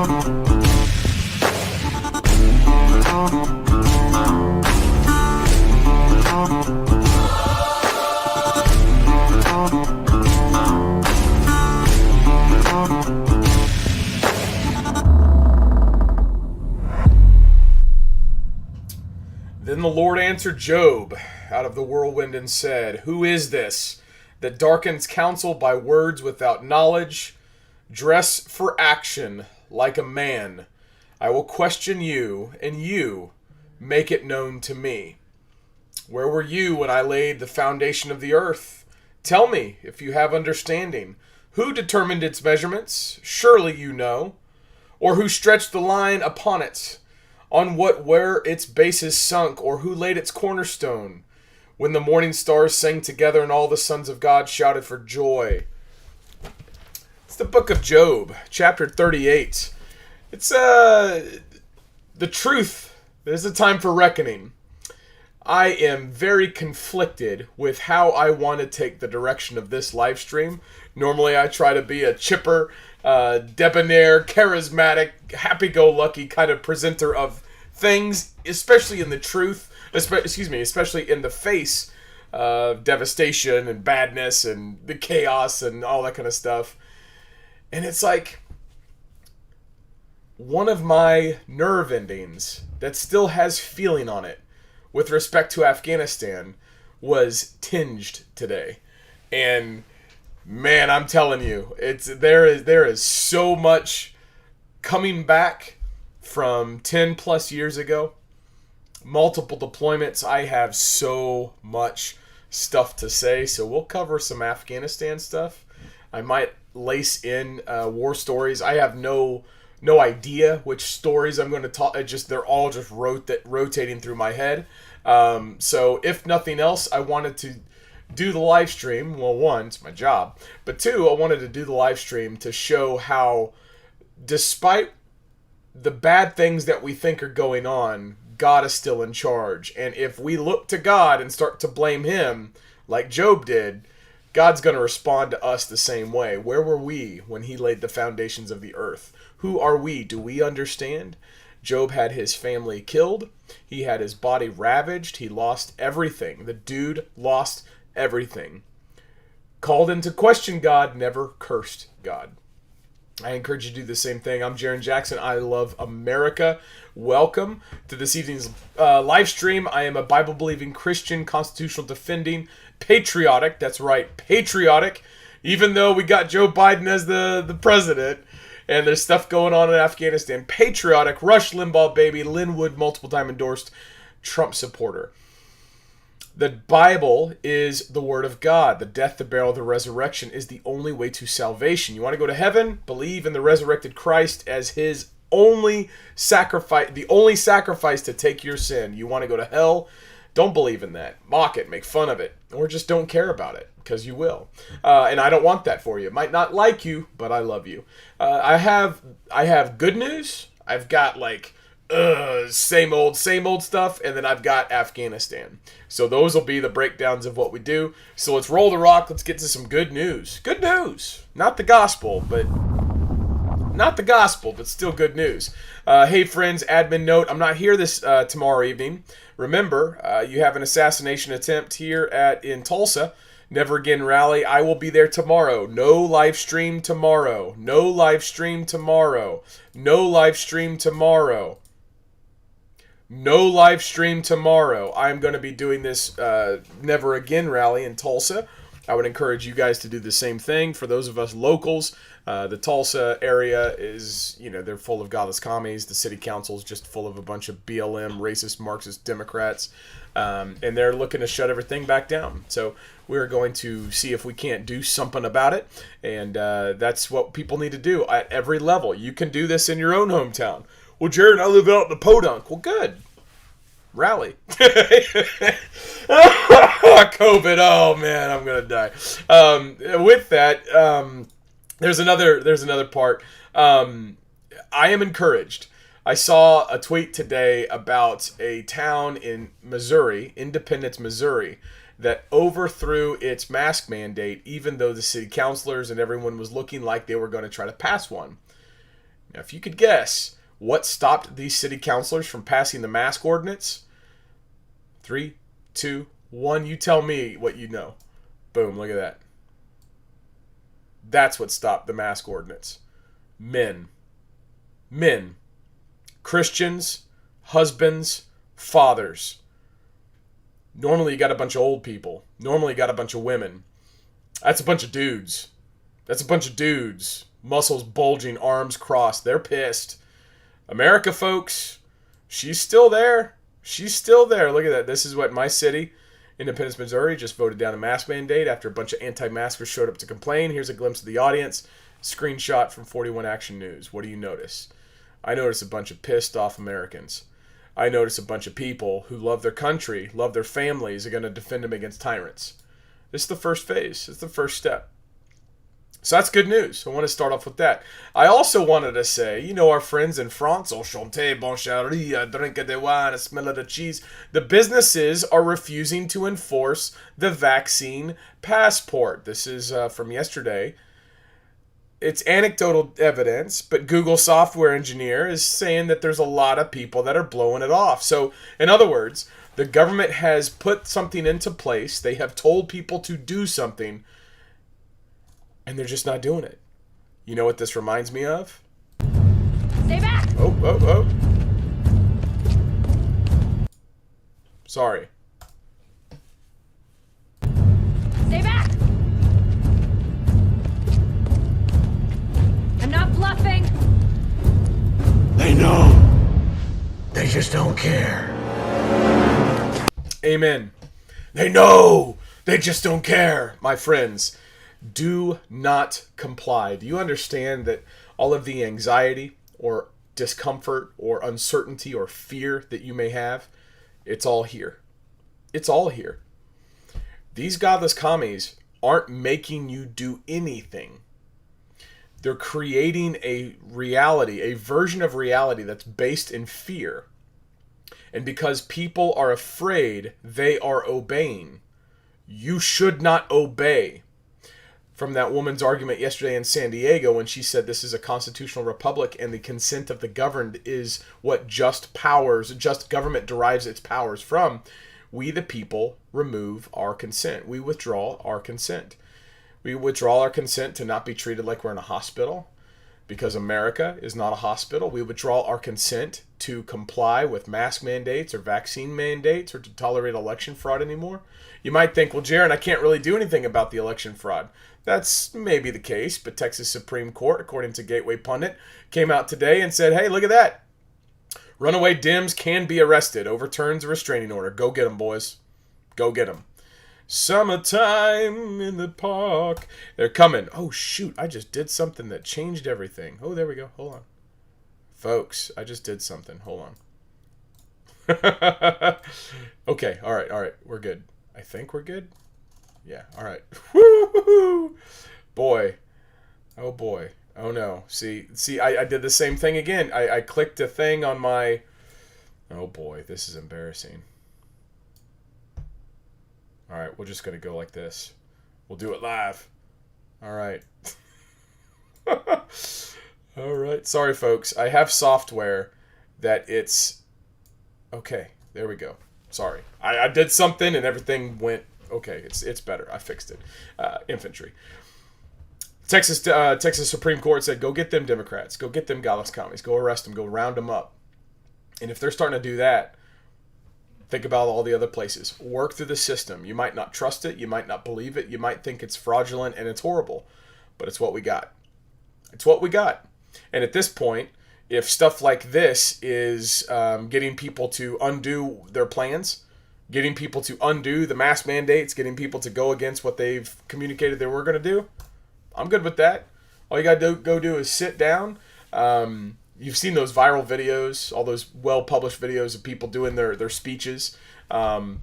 Then the Lord answered Job out of the whirlwind and said, Who is this that darkens counsel by words without knowledge? Dress for action like a man. I will question you, and you make it known to me. Where were you when I laid the foundation of the earth? Tell me, if you have understanding. Who determined its measurements? Surely you know. Or who stretched the line upon it? On what where its bases sunk, or who laid its cornerstone? When the morning stars sang together and all the sons of God shouted for joy. It's the book of Job, chapter 38. It's the truth. There's a time for reckoning. I am very conflicted with how I want to take the direction of this live stream. Normally I try to be a chipper, debonair, charismatic, happy-go-lucky kind of presenter of things, especially in the truth, especially in the face of devastation and badness and the chaos and all that kind of stuff. And it's like one of my nerve endings that still has feeling on it with respect to Afghanistan was tinged today. And man, I'm telling you, there is so much coming back from 10 plus years ago. Multiple deployments. I have so much stuff to say, so we'll cover some Afghanistan stuff. I might lace in war stories. I have no idea which stories I'm going to talk. They're all just rotating through my head. So if nothing else, I wanted to do the live stream. Well, one, it's my job, but two, I wanted to do the live stream to show how, despite the bad things that we think are going on, God is still in charge. And if we look to God and start to blame him, like Job did, God's going to respond to us the same way. Where were we when he laid the foundations of the earth? Who are we? Do we understand? Job had his family killed. He had his body ravaged. He lost everything. The dude lost everything. Called into question God, never cursed God. I encourage you to do the same thing. I'm Jarrin Jackson. I love America. Welcome to this evening's live stream. I am a Bible-believing Christian, constitutional defending, patriotic. That's right, patriotic. Even though we got Joe Biden as the president, and there's stuff going on in Afghanistan. Patriotic, Rush Limbaugh baby, Lynn Wood, multiple time endorsed Trump supporter. The Bible is the Word of God. The death, the burial, the resurrection is the only way to salvation. You want to go to heaven? Believe in the resurrected Christ as his only sacrifice, the only sacrifice to take your sin. You want to go to hell? Don't believe in that. Mock it, make fun of it, or just don't care about it, because you will. And I don't want that for you. Might not like you, but I love you. I have good news. I've got same old stuff, and then I've got Afghanistan. So those will be the breakdowns of what we do. So let's roll the rock. Let's get to some good news. Good news. Not the gospel, but still good news. Hey friends, admin note, I'm not here this tomorrow evening. Remember, you have an assassination attempt here in Tulsa. Never Again rally. I will be there tomorrow. No live stream tomorrow. No live stream tomorrow. No live stream tomorrow. No live stream tomorrow. I'm going to be doing this Never Again rally in Tulsa. I would encourage you guys to do the same thing. For those of us locals, the Tulsa area is, they're full of godless commies. The city council is just full of a bunch of BLM, racist, Marxist Democrats. And they're looking to shut everything back down. So we're going to see if we can't do something about it. And that's what people need to do at every level. You can do this in your own hometown. Well, Jared, I live out in the podunk. Well, good. Rally. COVID. Oh man, I'm gonna die. With that, there's another part. I am encouraged. I saw a tweet today about a town in Missouri, Independence, Missouri, that overthrew its mask mandate, even though the city councilors and everyone was looking like they were going to try to pass one. Now, if you could guess what stopped these city councilors from passing the mask ordinance, 3, 2, 1, you tell me what you know. Boom, look at that. That's what stopped the mask ordinance. Men. Men. Christians, husbands, fathers. Normally you got a bunch of old people. Normally you got a bunch of women. That's a bunch of dudes. That's a bunch of dudes. Muscles bulging, arms crossed. They're pissed. America, folks, she's still there. She's still there. Look at that. This is what my city, Independence, Missouri, just voted down a mask mandate after a bunch of anti-maskers showed up to complain. Here's a glimpse of the audience. Screenshot from 41 Action News. What do you notice? I notice a bunch of pissed off Americans. I notice a bunch of people who love their country, love their families, are going to defend them against tyrants. This is the first phase. It's the first step. So that's good news. I want to start off with that. I also wanted to say, you know, our friends in France, enchanté, bon chéri, drink de wine, smell of the cheese. The businesses are refusing to enforce the vaccine passport. This is from yesterday. It's anecdotal evidence, but Google software engineer is saying that there's a lot of people that are blowing it off. So, in other words, the government has put something into place. They have told people to do something, and they're just not doing it. You know what this reminds me of? Stay back! Oh. Sorry. Stay back! I'm not bluffing. They know. They just don't care. Amen. They know. They just don't care. My friends, do not comply. Do you understand that all of the anxiety or discomfort or uncertainty or fear that you may have, it's all here. It's all here. These godless commies aren't making you do anything. They're creating a reality, a version of reality that's based in fear. And because people are afraid, they are obeying. You should not obey. From that woman's argument yesterday in San Diego when she said this is a constitutional republic and the consent of the governed is what just government derives its powers from, we the people remove our consent. We withdraw our consent. We withdraw our consent to not be treated like we're in a hospital because America is not a hospital. We withdraw our consent to comply with mask mandates or vaccine mandates or to tolerate election fraud anymore. You might think, well, Jarrin, I can't really do anything about the election fraud. That's maybe the case, but Texas Supreme Court, according to Gateway Pundit, came out today and said, hey, look at that. Runaway Dems can be arrested. Overturns a restraining order. Go get them, boys. Go get them. Summertime in the park. They're coming. Oh, shoot. I just did something that changed everything. Oh, there we go. Hold on. Folks, I just did something. Hold on. Okay. All right. We're good. I think we're good. Yeah. All right. Woo-hoo-hoo. Boy. Oh, boy. Oh, no. See, I did the same thing again. I clicked a thing on my... Oh, boy. This is embarrassing. All right, we're just going to go like this. We'll do it live. All right. All right. Sorry, folks. I have software that it's... Okay, there we go. Sorry. I did something and everything went... Okay, it's better. I fixed it. Infantry. Texas Supreme Court said, go get them Democrats. Go get them godless commies. Go arrest them. Go round them up. And if they're starting to do that, think about all the other places. Work through the system. You might not trust it. You might not believe it. You might think it's fraudulent and it's horrible. But it's what we got. It's what we got. And at this point, if stuff like this is getting people to undo their plans, getting people to undo the mask mandates, getting people to go against what they've communicated they were going to do, I'm good with that. All you got to go do is sit down. You've seen those viral videos, all those well-published videos of people doing their speeches. I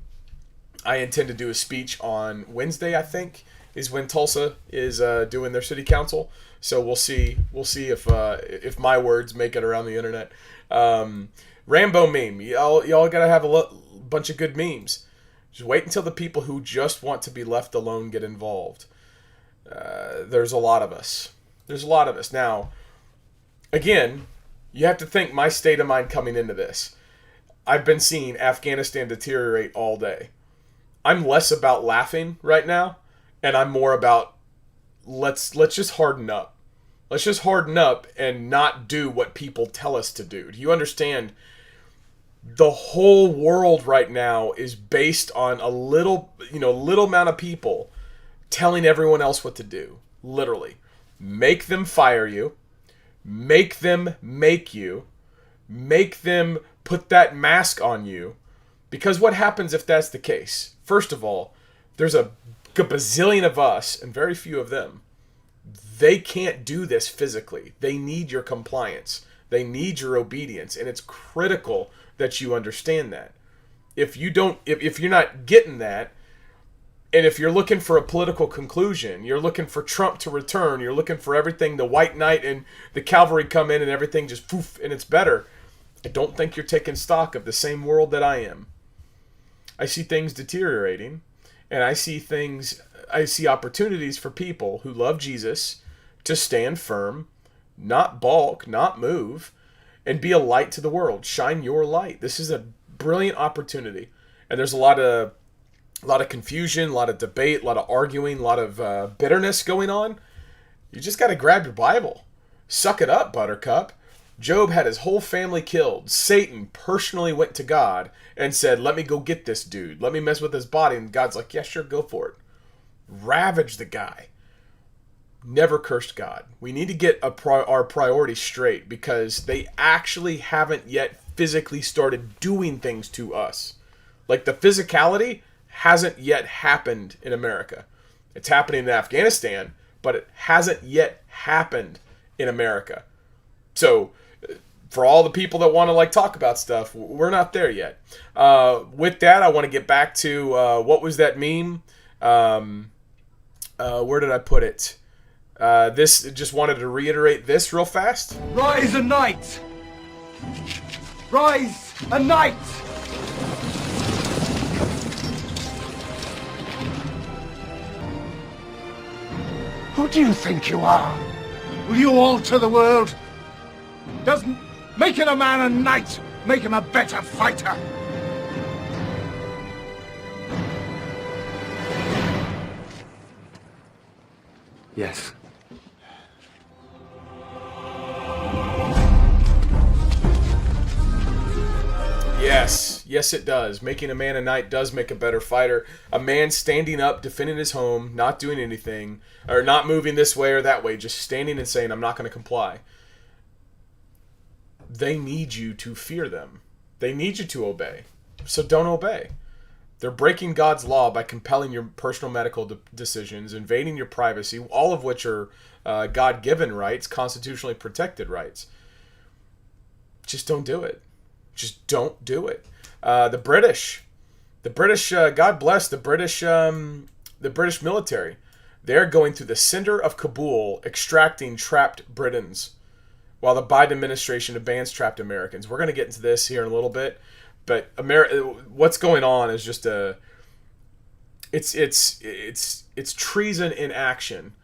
intend to do a speech on Wednesday, I think, is when Tulsa is doing their city council. So we'll see if my words make it around the internet. Rambo meme. Y'all gotta have a bunch of good memes. Just wait until the people who just want to be left alone get involved. There's a lot of us. Now, again, you have to think my state of mind coming into this. I've been seeing Afghanistan deteriorate all day. I'm less about laughing right now, and I'm more about let's just harden up. Let's just harden up and not do what people tell us to do. Do you understand? The whole world right now is based on a little amount of people telling everyone else what to do. Literally. Make them fire you. Make them make you. Make them put that mask on you. Because what happens if that's the case? First of all, there's a bazillion of us and very few of them. They can't do this physically. They need your compliance. They need your obedience. And it's critical that you understand that. If you're not getting that, and if you're looking for a political conclusion, you're looking for Trump to return, you're looking for everything, the white knight and the cavalry come in and everything just poof and it's better, I don't think you're taking stock of the same world that I am. I see things deteriorating, and I see opportunities for people who love Jesus to stand firm, not balk, not move, and be a light to the world. Shine your light. This is a brilliant opportunity. And there's a lot of confusion, a lot of debate, a lot of arguing, a lot of bitterness going on. You just got to grab your Bible. Suck it up, Buttercup. Job had his whole family killed. Satan personally went to God and said, let me go get this dude. Let me mess with his body. And God's like, yeah, sure, go for it. Ravage the guy. Never cursed God. We need to get our priorities straight because they actually haven't yet physically started doing things to us. Like the physicality hasn't yet happened in America. It's happening in Afghanistan, but it hasn't yet happened in America. So for all the people that want to talk about stuff, we're not there yet. With that, I want to get back to what was that meme? Where did I put it? This just wanted to reiterate this real fast. Rise a knight! Rise a knight! Who do you think you are? Will you alter the world? Doesn't making a man a knight make him a better fighter? Yes. Yes, it does. Making a man a knight does make a better fighter. A man standing up, defending his home, not doing anything, or not moving this way or that way, just standing and saying, I'm not going to comply. They need you to fear them. They need you to obey. So don't obey. They're breaking God's law by compelling your personal medical decisions, invading your privacy, all of which are God-given rights, constitutionally protected rights. Just don't do it. Just don't do it. The British, God bless the British military. They're going through the center of Kabul, extracting trapped Britons, while the Biden administration bans trapped Americans. We're going to get into this here in a little bit, but what's going on is just it's treason in action.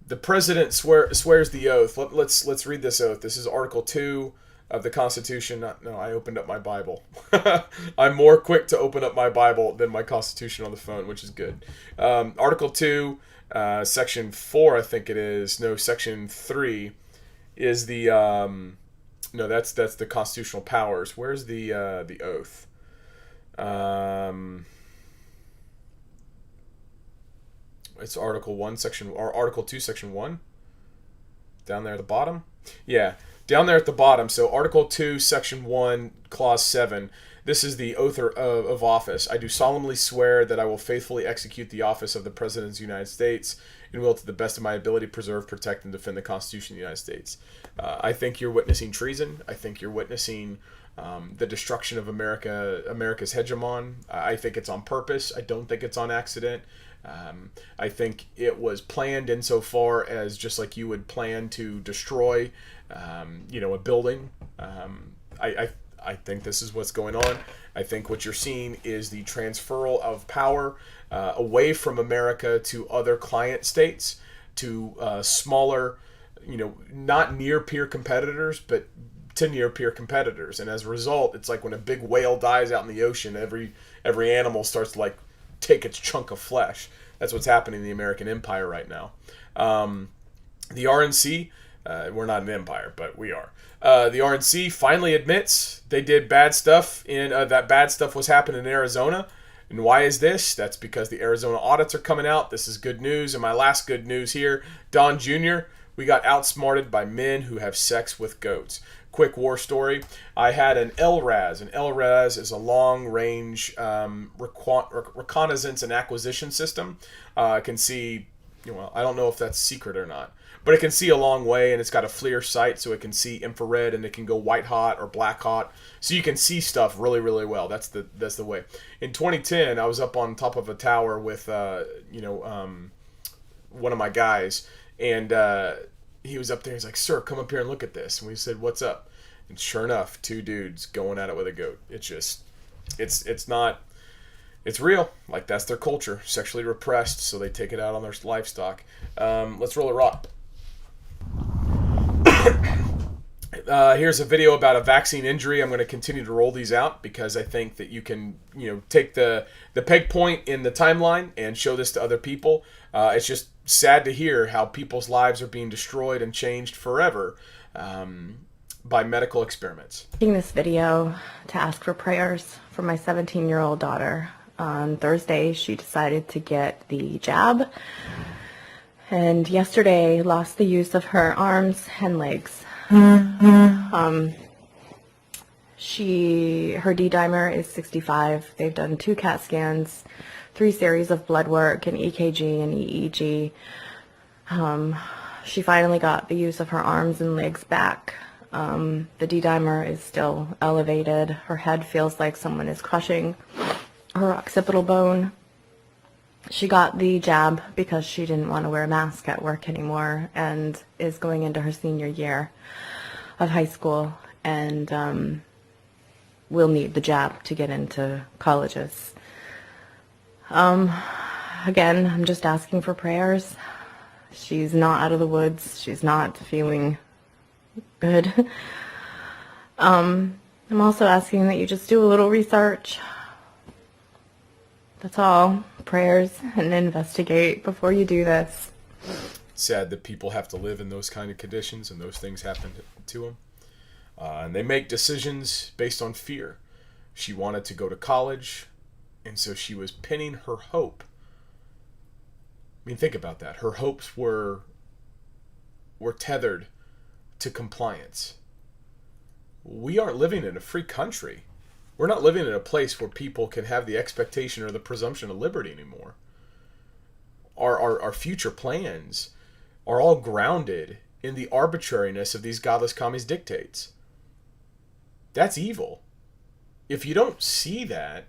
The president swears the oath. Let's read this oath. This is Article 2 of the Constitution. I opened up my Bible. I'm more quick to open up my Bible than my Constitution on the phone, which is good. Article 2, Section 4, I think it is. No, Section 3 is the that's the constitutional powers. Where's the oath? It's Article 1, or Article 2, Section 1. Down there at the bottom. Yeah. Down there at the bottom, so Article 2, Section 1, Clause 7, this is the oath of office. I do solemnly swear that I will faithfully execute the office of the President of the United States and will, to the best of my ability, preserve, protect, and defend the Constitution of the United States. I think you're witnessing treason. I think you're witnessing the destruction of America's hegemon. I think it's on purpose. I don't think it's on accident. I think it was planned insofar as just like you would plan to destroy a building. I think this is what's going on. I think what you're seeing is the transferal of power away from America to other client states, to smaller not near peer competitors, but to near peer competitors. And as a result, it's like when a big whale dies out in the ocean, every animal starts to like take its chunk of flesh. That's what's happening in the American empire right now. The RNC, we're not an empire, but we are. The RNC finally admits they did bad stuff that bad stuff was happening in Arizona. And why is this? That's because the Arizona audits are coming out. This is good news. And my last good news here, Don Jr., we got outsmarted by men who have sex with goats. Quick war story. I had an LRAS. An LRAS is a long-range reconnaissance and acquisition system. It can see, I don't know if that's secret or not, but it can see a long way, and it's got a FLIR sight, so it can see infrared, and it can go white hot or black hot, so you can see stuff really, really well. That's the way. In 2010, I was up on top of a tower with one of my guys, and he was up there. He's like, "Sir, come up here and look at this." And we said, "What's up?" And sure enough, two dudes going at it with a goat. It's real. Like, that's their culture, sexually repressed, so they take it out on their livestock. Let's roll a rock. Here's a video about a vaccine injury. I'm going to continue to roll these out because I think that you can, take the peg point in the timeline and show this to other people. It's just sad to hear how people's lives are being destroyed and changed forever by medical experiments. Making this video to ask for prayers for my 17-year-old daughter. On Thursday, she decided to get the jab, and yesterday lost the use of her arms and legs. Her D-dimer is 65. They've done 2 CAT scans, 3 series of blood work, an EKG and EEG. She finally got the use of her arms and legs back. The D-dimer is still elevated. Her head feels like someone is crushing her occipital bone. She got the jab because she didn't want to wear a mask at work anymore and is going into her senior year of high school and will need the jab to get into colleges. Again, I'm just asking for prayers. She's not out of the woods. She's not feeling good. I'm also asking that you just do a little research. That's all. Prayers and investigate before you do this. Sad that people have to live in those kind of conditions and those things happen to them. And they make decisions based on fear. She wanted to go to college, and so she was pinning her hope. I mean, think about that. Her hopes were tethered to compliance. We aren't living in a free country. We're not living in a place where people can have the expectation or the presumption of liberty anymore. Our future plans are all grounded in the arbitrariness of these godless commies' dictates. That's evil. If you don't see that,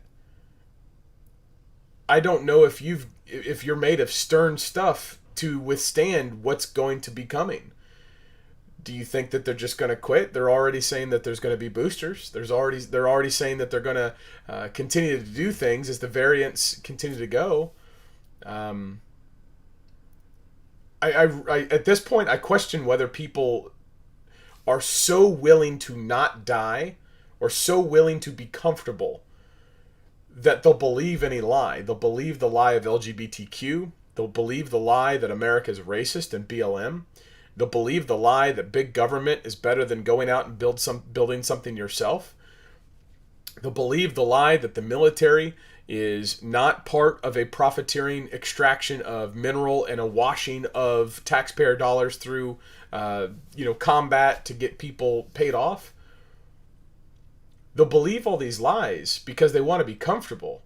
I don't know if you're made of stern stuff to withstand what's going to be coming. Do you think that they're just going to quit? They're already saying that there's going to be boosters. They're already saying that they're going to continue to do things as the variants continue to go. At this point, I question whether people are so willing to not die or so willing to be comfortable that they'll believe any lie. They'll believe the lie of LGBTQ. They'll believe the lie that America is racist and BLM. They'll believe the lie that big government is better than going out and building something yourself. They'll believe the lie that the military is not part of a profiteering extraction of mineral and a washing of taxpayer dollars through combat to get people paid off. They'll believe all these lies because they want to be comfortable.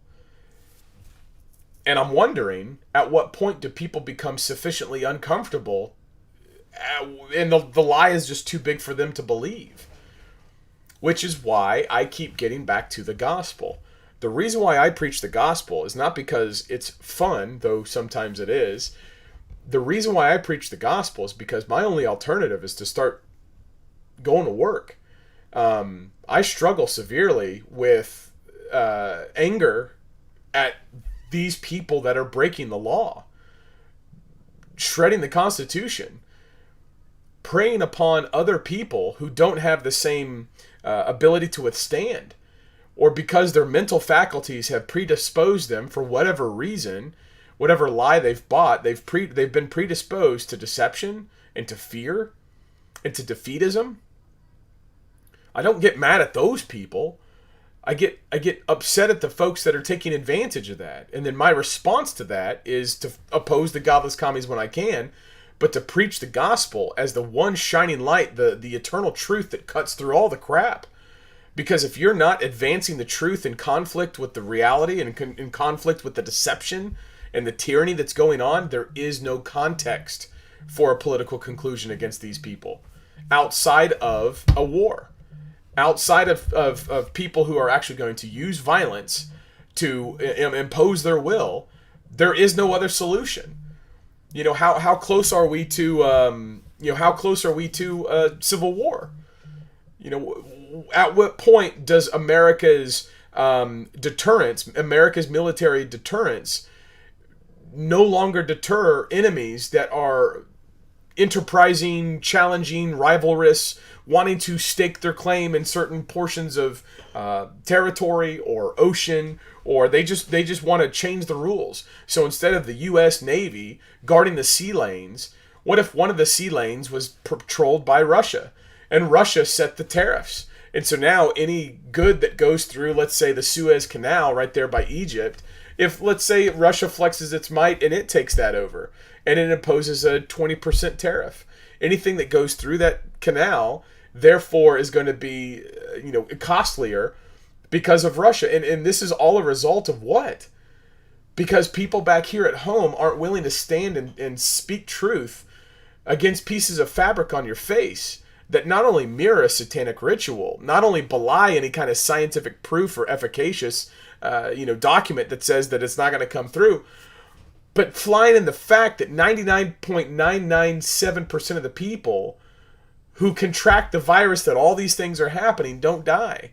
And I'm wondering, at what point do people become sufficiently uncomfortable and the lie is just too big for them to believe? Which is why I keep getting back to the gospel. The reason why I preach the gospel is not because it's fun, though sometimes it is. The reason why I preach the gospel is because my only alternative is to start going to work. I struggle severely with anger at these people that are breaking the law, shredding the Constitution, preying upon other people who don't have the same ability to withstand, or because their mental faculties have predisposed them for whatever reason, whatever lie they've bought, they've been predisposed to deception and to fear and to defeatism. I don't get mad at those people. I get upset at the folks that are taking advantage of that. And then my response to that is to oppose the godless commies when I can, but to preach the gospel as the one shining light, the eternal truth that cuts through all the crap. Because if you're not advancing the truth in conflict with the reality and in conflict with the deception and the tyranny that's going on, there is no context for a political conclusion against these people outside of a war, outside of people who are actually going to use violence to impose their will. There is no other solution. You know, how close are we to civil war? You know, at what point does America's deterrence, America's military deterrence, no longer deter enemies that are enterprising, challenging, rivalrous, wanting to stake their claim in certain portions of territory or ocean, or they just want to change the rules? So instead of the U.S. Navy guarding the sea lanes, what if one of the sea lanes was patrolled by Russia, and Russia set the tariffs? And so now any good that goes through, let's say, the Suez Canal right there by Egypt, if, let's say, Russia flexes its might and it takes that over and it imposes a 20% tariff, anything that goes through that canal, therefore, is going to be, costlier because of Russia. And this is all a result of what? Because people back here at home aren't willing to stand and speak truth against pieces of fabric on your face that not only mirror a satanic ritual, not only belie any kind of scientific proof or efficacious, document that says that it's not going to come through, but flying in the fact that 99.997% of the people who contract the virus that all these things are happening don't die.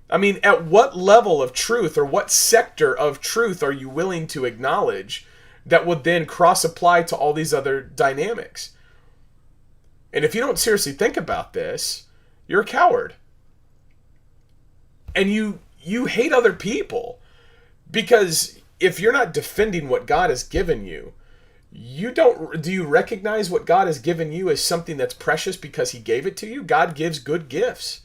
I mean, at what level of truth or what sector of truth are you willing to acknowledge that would then cross-apply to all these other dynamics? And if you don't seriously think about this, you're a coward. And you hate other people. Because if you're not defending what God has given you, do you recognize what God has given you as something that's precious because he gave it to you? God gives good gifts.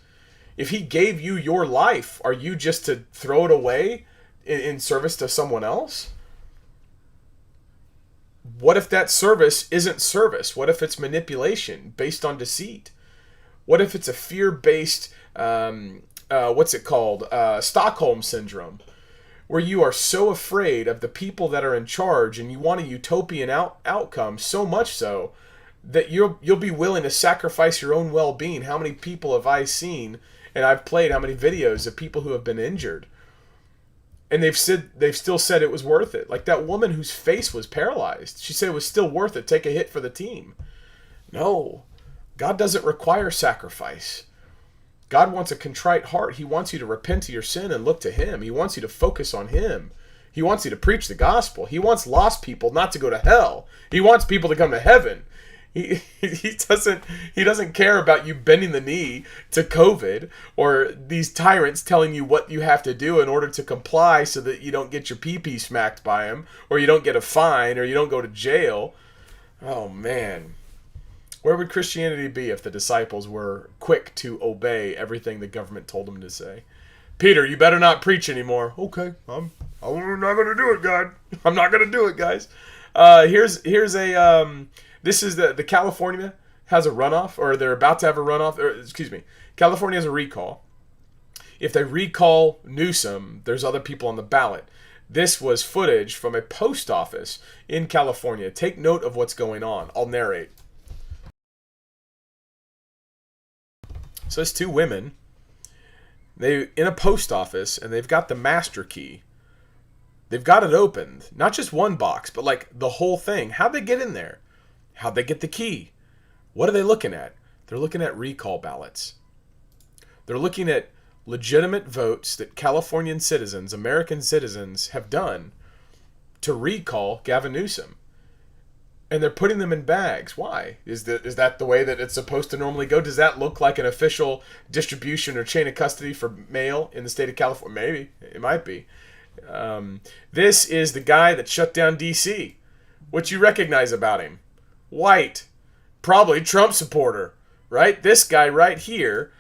If he gave you your life, are you just to throw it away in service to someone else? What if that service isn't service? What if it's manipulation based on deceit? What if it's a fear-based, Stockholm Syndrome, where you are so afraid of the people that are in charge and you want a utopian outcome, so much so that you'll be willing to sacrifice your own well-being? How many people have I seen, and I've played how many videos of people who have been injured, and they've still said it was worth it? Like that woman whose face was paralyzed. She said it was still worth it. Take a hit for the team. No. God doesn't require sacrifice. God wants a contrite heart. He wants you to repent of your sin and look to him. He wants you to focus on him. He wants you to preach the gospel. He wants lost people not to go to hell. He wants people to come to heaven. He doesn't care about you bending the knee to COVID or these tyrants telling you what you have to do in order to comply so that you don't get your pee-pee smacked by him, or you don't get a fine, or you don't go to jail. Oh man. Where would Christianity be if the disciples were quick to obey everything the government told them to say? Peter, you better not preach anymore. Okay, I'm not going to do it, God. I'm not going to do it, guys. This is the California has a runoff, or they're about to have a runoff, or excuse me, California has a recall. If they recall Newsom, there's other people on the ballot. This was footage from a post office in California. Take note of what's going on. I'll narrate. So it's two women. They in a post office, and they've got the master key. They've got it opened. Not just one box, but like the whole thing. How'd they get in there? How'd they get the key? What are they looking at? They're looking at recall ballots. They're looking at legitimate votes that Californian citizens, American citizens, have done to recall Gavin Newsom. And they're putting them in bags. Why? Is that the way that it's supposed to normally go? Does that look like an official distribution or chain of custody for mail in the state of California? Maybe. It might be. This is the guy that shut down D.C. What you recognize about him? White. Probably Trump supporter, right? This guy right here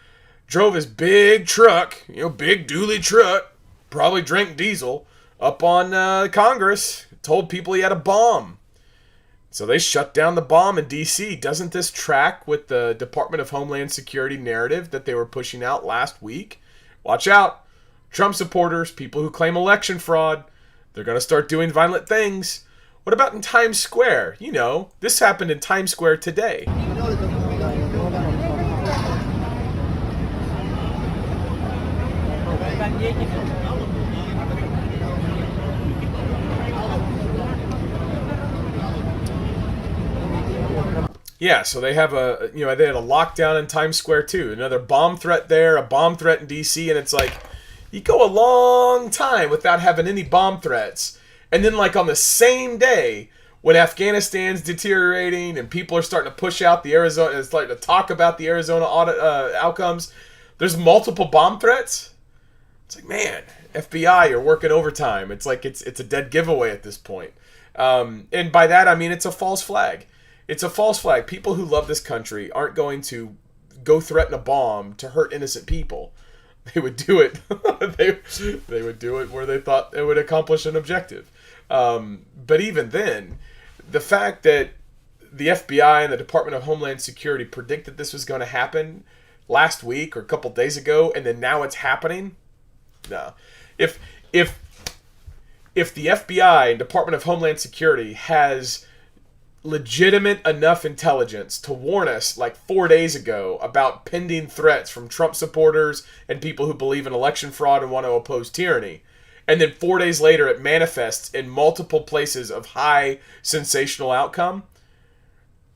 drove his big truck, big dually truck, probably drank diesel, up on Congress, told people he had a bomb. So they shut down the bomb in D.C. Doesn't this track with the Department of Homeland Security narrative that they were pushing out last week? Watch out. Trump supporters, people who claim election fraud, they're going to start doing violent things. What about in Times Square? This happened in Times Square today. Yeah, so they have they had a lockdown in Times Square too. Another bomb threat there, a bomb threat in D.C., and it's like, you go a long time without having any bomb threats. And then on the same day, when Afghanistan's deteriorating and people are starting to push out the Arizona, starting to talk about the Arizona audit outcomes, there's multiple bomb threats. It's like, man, FBI, you're working overtime. It's like it's a dead giveaway at this point. And by that, I mean it's a false flag. It's a false flag. People who love this country aren't going to go threaten a bomb to hurt innocent people. They would do it. they would do it where they thought it would accomplish an objective. But even then, the fact that the FBI and the Department of Homeland Security predicted this was going to happen last week or a couple days ago, and then now it's happening. No, if the FBI and Department of Homeland Security has legitimate enough intelligence to warn us 4 days ago about pending threats from Trump supporters and people who believe in election fraud and want to oppose tyranny, and then 4 days later it manifests in multiple places of high sensational outcome,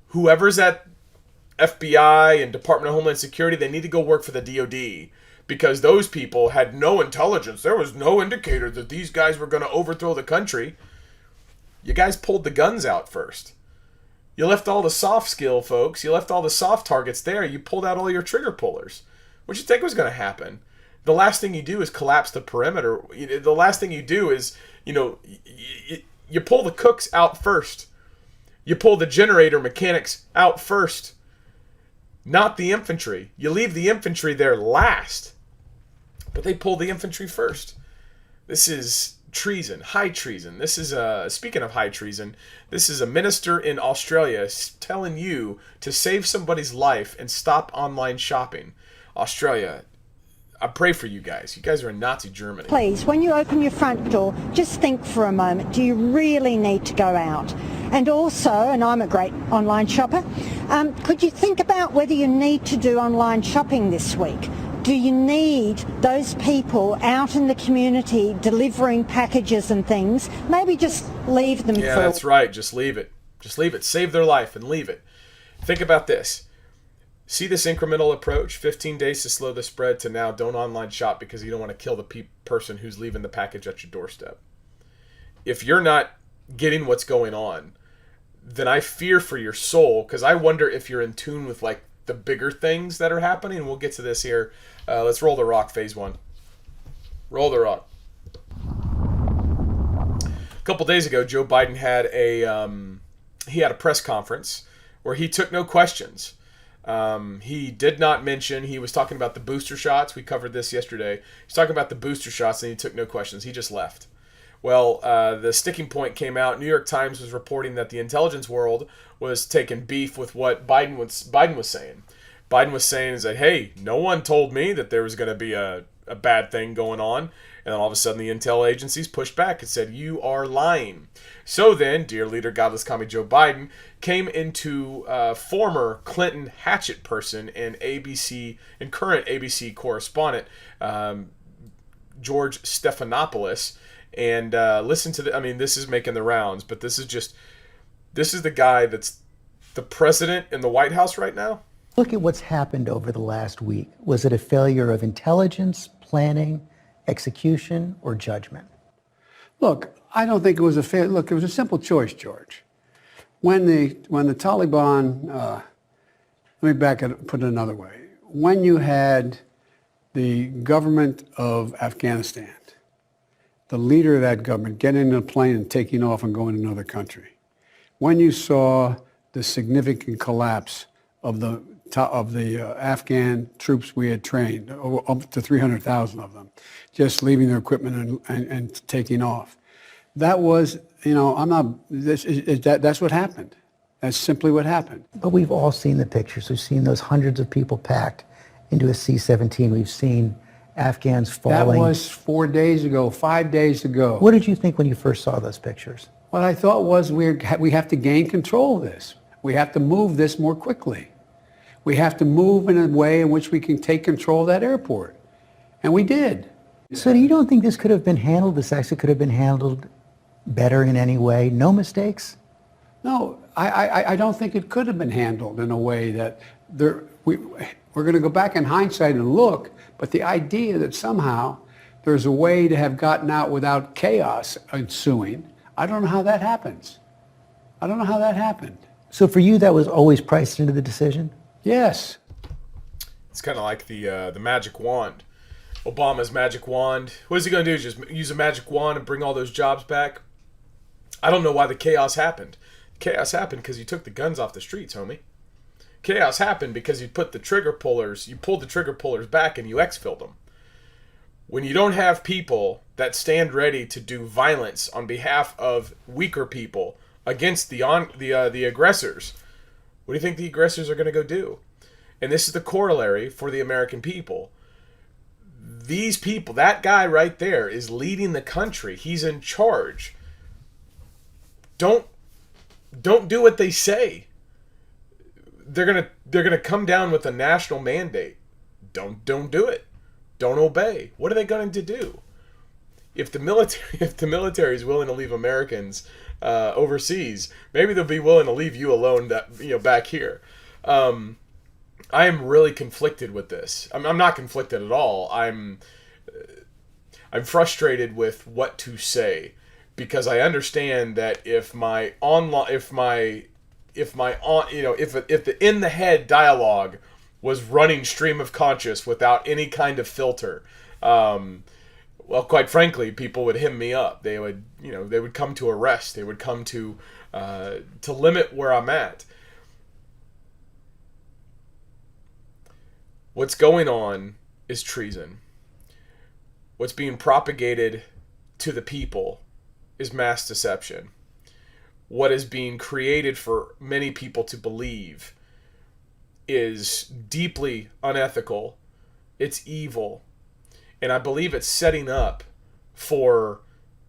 whoever's at FBI and Department of Homeland Security, they need to go work for the DOD, because those people had no intelligence. There was no indicator that these guys were going to overthrow the country. You guys pulled the guns out first. You left all the soft skill folks. You left all the soft targets there. You pulled out all your trigger pullers. What do you think was going to happen? The last thing you do is collapse the perimeter. The last thing you do is, you pull the cooks out first. You pull the generator mechanics out first. Not the infantry. You leave the infantry there last. But they pull the infantry first. This is treason, high treason. This is speaking of high treason, this is a minister in Australia telling you to save somebody's life and stop online shopping. Australia, I pray for you guys. You guys are in Nazi Germany. Please, when you open your front door, just think for a moment, do you really need to go out? And also, and I'm a great online shopper, could you think about whether you need to do online shopping this week? Do you need those people out in the community delivering packages and things? Maybe just leave them. Yeah, that's right. Just leave it. Just leave it. Save their life and leave it. Think about this. See this incremental approach? 15 days to slow the spread to now don't online shop because you don't want to kill the person who's leaving the package at your doorstep. If you're not getting what's going on, then I fear for your soul, because I wonder if you're in tune with the bigger things that are happening. We'll get to this here. Let's roll the rock, phase 1. Roll the rock. A couple days ago, Joe Biden had a press conference where he took no questions. He did not mention, he was talking about the booster shots. We covered this yesterday. He's talking about the booster shots and he took no questions. He just left. Well, the sticking point came out. New York Times was reporting that the intelligence world was taking beef with what Biden was saying. Biden was saying is that, hey, no one told me that there was going to be a bad thing going on. And then all of a sudden the intel agencies pushed back and said, you are lying. So then, dear leader, godless commie Joe Biden came into former Clinton hatchet person and current ABC correspondent, George Stephanopoulos, and listen to this is making the rounds, but this is the guy that's the president in the White House right now. Look at what's happened over the last week. Was it a failure of intelligence, planning, execution, or judgment? Look, I don't think it was a failure. Look, it was a simple choice, George. When the Taliban, let me put it another way. When you had the government of Afghanistan, the leader of that government getting in a plane and taking off and going to another country, when you saw the significant collapse of the Afghan troops we had trained, up to 300,000 of them, just leaving their equipment and taking off, that was, that's what happened. That's simply what happened. But we've all seen the pictures. We've seen those hundreds of people packed into a C-17. We've seen Afghans falling. That was 4 days ago, 5 days ago. What did you think when you first saw those pictures? What I thought was we have to gain control of this. We have to move this more quickly. We have to move in a way in which we can take control of that airport. And we did. So you don't think this could have been handled, this actually could have been handled better in any way? No mistakes? No, I don't think it could have been handled in a way that we're going to go back in hindsight and look, but the idea that somehow there's a way to have gotten out without chaos ensuing, I don't know how that happens. I don't know how that happened. So for you, that was always priced into the decision? Yes. It's kind of like the magic wand. Obama's magic wand. What is he going to do? Just use a magic wand and bring all those jobs back? I don't know why the chaos happened. Chaos happened because you took the guns off the streets, homie. Chaos happened because you pulled the trigger pullers back and you exfilled them. When you don't have people that stand ready to do violence on behalf of weaker people against the aggressors, what do you think the aggressors are going to go do? And this is the corollary for the American people. These people, that guy right there is leading the country. He's in charge. Don't do what they say. They're gonna come down with a national mandate. Don't do it. Don't obey. What are they going to do? If the military is willing to leave Americans overseas, maybe they'll be willing to leave you alone. Back here. I am really conflicted with this. I'm not conflicted at all. I'm frustrated with what to say, because I understand that if the in the head dialogue was running stream of conscious without any kind of filter, well, quite frankly, people would hem me up. They would come to arrest. They would come to limit where I'm at. What's going on is treason. What's being propagated to the people is mass deception. What is being created for many people to believe is deeply unethical. It's evil. And I believe it's setting up for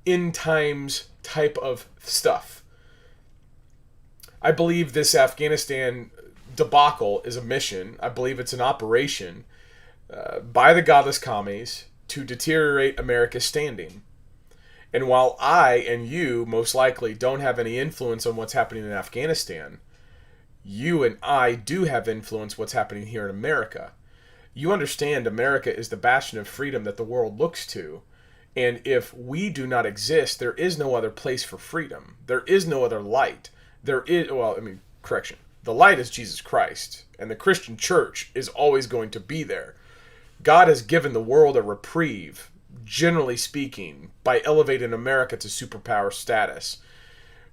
end times type of stuff. I believe this Afghanistan debacle is a mission. I believe it's an operation by the godless commies to deteriorate America's standing. And while I and you most likely don't have any influence on what's happening in Afghanistan, you and I do have influence what's happening here in America. You understand America is the bastion of freedom that the world looks to. And if we do not exist, there is no other place for freedom. There is no other light. Correction. The light is Jesus Christ, and the Christian church is always going to be there. God has given the world a reprieve, generally speaking, by elevating America to superpower status.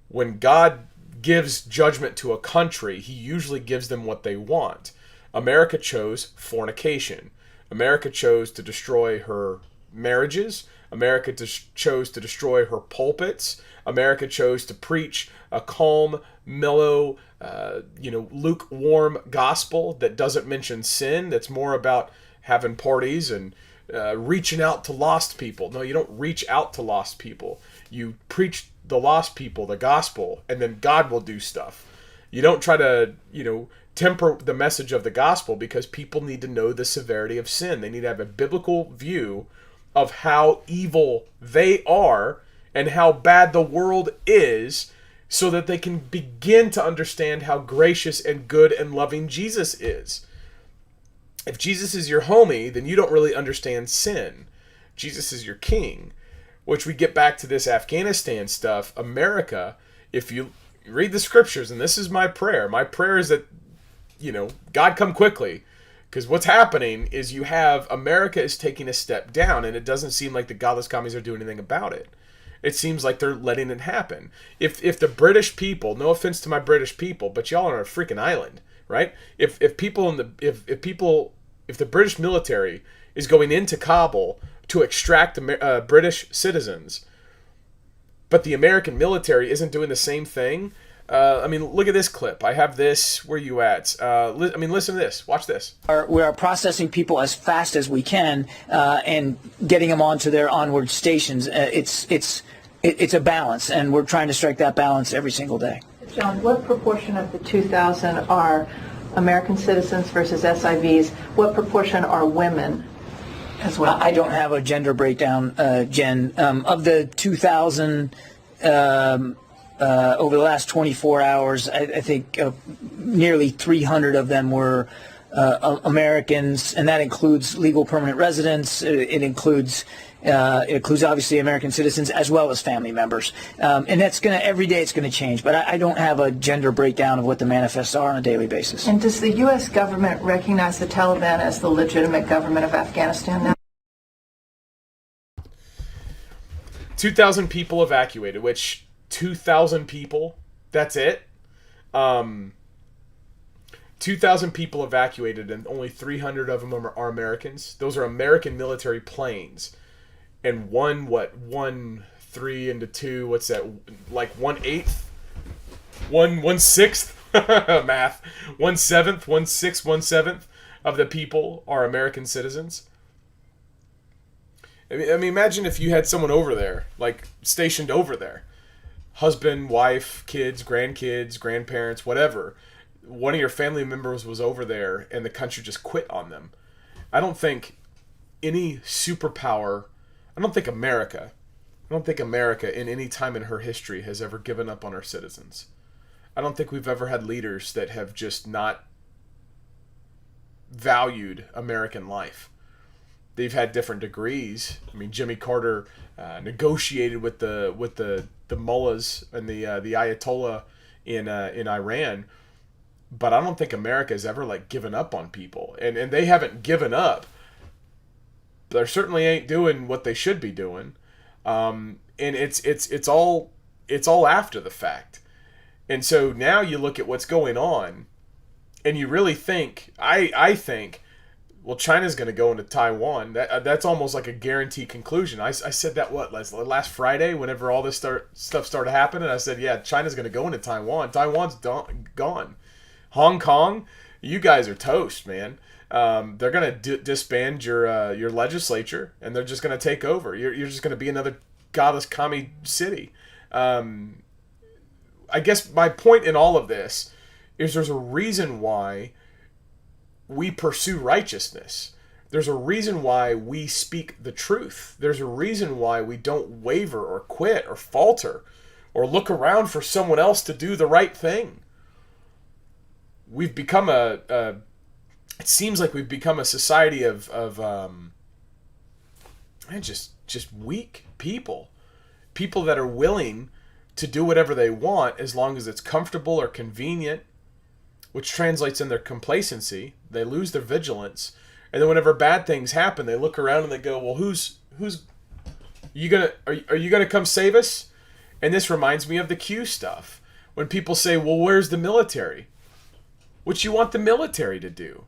When God gives judgment to a country, he usually gives them what they want. America chose fornication. America chose to destroy her marriages. America chose to destroy her pulpits. America chose to preach a calm, mellow, lukewarm gospel that doesn't mention sin, that's more about having parties and reaching out to lost people. No, you don't reach out to lost people. You preach the lost people the gospel, and then God will do stuff. You don't try to, temper the message of the gospel, because people need to know the severity of sin. They need to have a biblical view of how evil they are and how bad the world is, so that they can begin to understand how gracious and good and loving Jesus is. If Jesus is your homie, then you don't really understand sin. Jesus is your king. Which we get back to this Afghanistan stuff. America, if you read the scriptures, and this is my prayer. My prayer is that, God come quickly. Because what's happening is you have America is taking a step down, and it doesn't seem like the godless commies are doing anything about it. It seems like they're letting it happen. If the British people, no offense to my British people, but y'all are on a freaking island, right? If the British military is going into Kabul to extract British citizens, but the American military isn't doing the same thing. Look at this clip. I have this. Where you at? Listen to this. Watch this. We are processing people as fast as we can and getting them onto their onward stations. It's a balance, and we're trying to strike that balance every single day. John, what proportion of the 2,000 are American citizens versus SIVs? What proportion are women as well? I don't have a gender breakdown, Jen. Of the 2,000, over the last 24 hours, I think nearly 300 of them were Americans, and that includes legal permanent residents. It includes obviously American citizens as well as family members. And that's every day it's going to change. But I don't have a gender breakdown of what the manifests are on a daily basis. And does the U.S. government recognize the Taliban as the legitimate government of Afghanistan now? 2,000 people evacuated, which 2,000 people, that's it. 2,000 people evacuated, and only 300 of them are Americans. Those are American military planes. And 3 into 2, what's that? Like 1/8? 1/6? Math. 1/7, 1/6, 1/7 of the people are American citizens. Imagine if you had someone over there, like stationed over there. Husband, wife, kids, grandkids, grandparents, whatever. One of your family members was over there and the country just quit on them. I don't think any superpower, I don't think America in any time in her history has ever given up on her citizens. I don't think we've ever had leaders that have just not valued American life. They've had different degrees. Jimmy Carter negotiated with the mullahs and the Ayatollah in Iran, but I don't think America has ever given up on people, and they haven't given up. They certainly ain't doing what they should be doing, and it's all after the fact. And so now you look at what's going on, and you really think I think. Well, China's going to go into Taiwan. That's almost like a guaranteed conclusion. I said that, last Friday, whenever all this stuff started happening, I said, yeah, China's going to go into Taiwan. Taiwan's gone. Hong Kong, you guys are toast, man. They're going to disband your legislature, and they're just going to take over. You're just going to be another godless commie city. I guess my point in all of this is there's a reason why we pursue righteousness. There's a reason why we speak the truth. There's a reason why we don't waver or quit or falter or look around for someone else to do the right thing. We've become it seems like we've become a society of just weak people. People that are willing to do whatever they want as long as it's comfortable or convenient, which translates in their complacency. They lose their vigilance, and then whenever bad things happen, they look around and they go, "Well, who's are you gonna come save us?" And this reminds me of the Q stuff. When people say, "Well, where's the military?" What you want the military to do?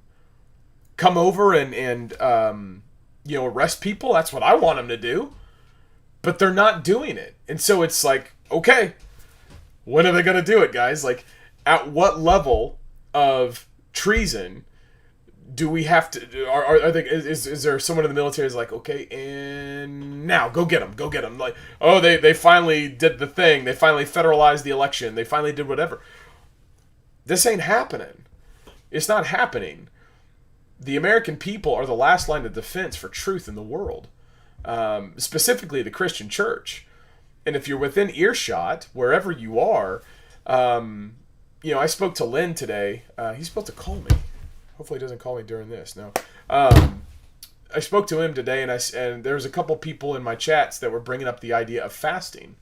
Come over and arrest people? That's what I want them to do. But they're not doing it, and so it's like, okay, when are they gonna do it, guys? At what level of treason do we have to? Is there someone in the military is like, okay, and now go get them. They finally did the thing. They finally federalized the election. They finally did whatever. This ain't happening. It's not happening. The American people are the last line of defense for truth in the world, specifically the Christian church. And if you're within earshot, wherever you are, I spoke to Lynn today. He's supposed to call me. Hopefully he doesn't call me during this. No. I spoke to him today, and there was a couple people in my chats that were bringing up the idea of fasting.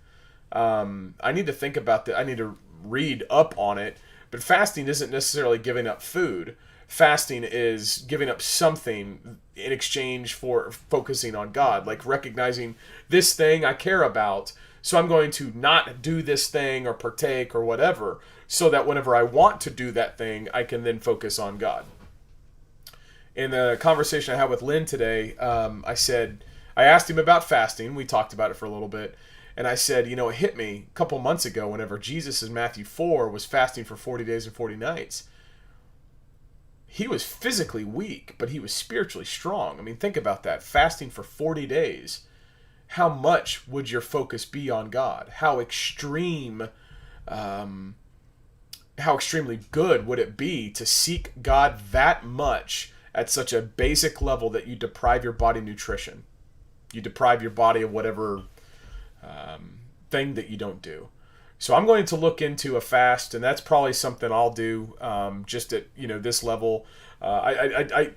I need to think about that. I need to read up on it, but fasting isn't necessarily giving up food. Fasting is giving up something in exchange for focusing on God, like recognizing this thing I care about, so I'm going to not do this thing or partake or whatever, so that whenever I want to do that thing, I can then focus on God. In the conversation I had with Lynn today, I asked him about fasting. We talked about it for a little bit. And I said, it hit me a couple months ago whenever Jesus in Matthew 4 was fasting for 40 days and 40 nights. He was physically weak, but he was spiritually strong. I mean, think about that. Fasting for 40 days. How much would your focus be on God? How extremely good would it be to seek God that much at such a basic level that you deprive your body nutrition? You deprive your body of whatever thing that you don't do. So I'm going to look into a fast, and that's probably something I'll do just at this level. I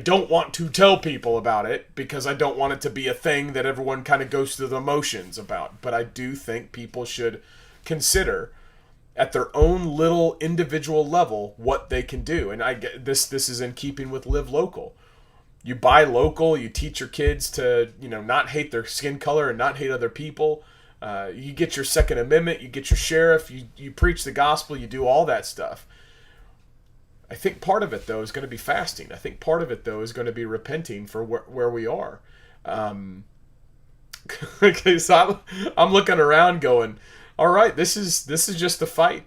don't want to tell people about it because I don't want it to be a thing that everyone kind of goes through the motions about. But I do think people should consider at their own little individual level what they can do. And I get this is in keeping with Live Local. You buy local, you teach your kids to, not hate their skin color and not hate other people. You get your Second Amendment, you get your sheriff, you preach the gospel, you do all that stuff. I think part of it, though, is going to be fasting. I think part of it, though, is going to be repenting for where we are. Okay, so I'm looking around going, all right, this is just the fight.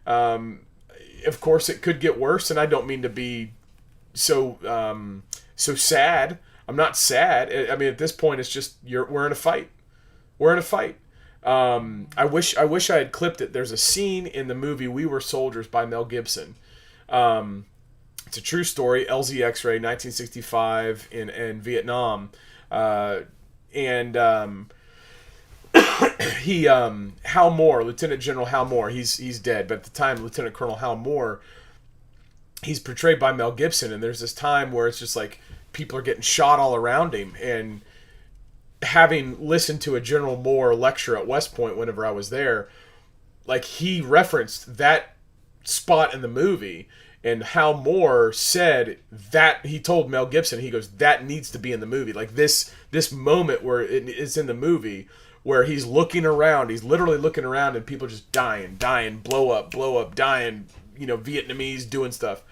Of course, it could get worse, and I don't mean to be so sad. I'm not sad. I mean, at this point, it's just we're in a fight. We're in a fight. I wish I had clipped it. There's a scene in the movie We Were Soldiers by Mel Gibson. It's a true story. LZ X-ray, 1965 in Vietnam, and Hal Moore, Lieutenant General Hal Moore. He's dead, but at the time, Lieutenant Colonel Hal Moore. He's portrayed by Mel Gibson, and there's this time where it's just like people are getting shot all around him. And having listened to a General Moore lecture at West Point whenever I was there, like he referenced that spot in the movie, and Hal Moore said that he told Mel Gibson, he goes, that needs to be in the movie. Like this moment where it is in the movie where he's looking around, he's literally looking around, and people just dying, blow up, dying, Vietnamese doing stuff.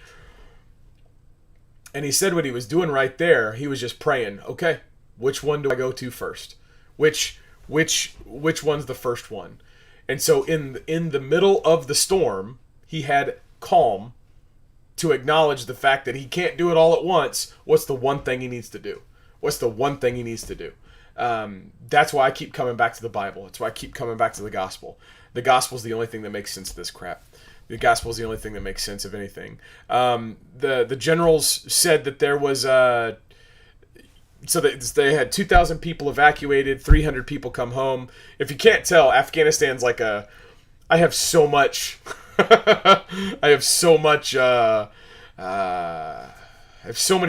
And he said what he was doing right there, he was just praying, okay, which one do I go to first? Which one's the first one? And so in the middle of the storm, he had calm to acknowledge the fact that he can't do it all at once. What's the one thing he needs to do? What's the one thing he needs to do? That's why I keep coming back to the Bible. That's why I keep coming back to the gospel. The gospel's the only thing that makes sense of this crap. The gospel is the only thing that makes sense of anything. The generals said that there was so they had 2,000 people evacuated, 300 people come home. If you can't tell, Afghanistan's like I have so much. I have so many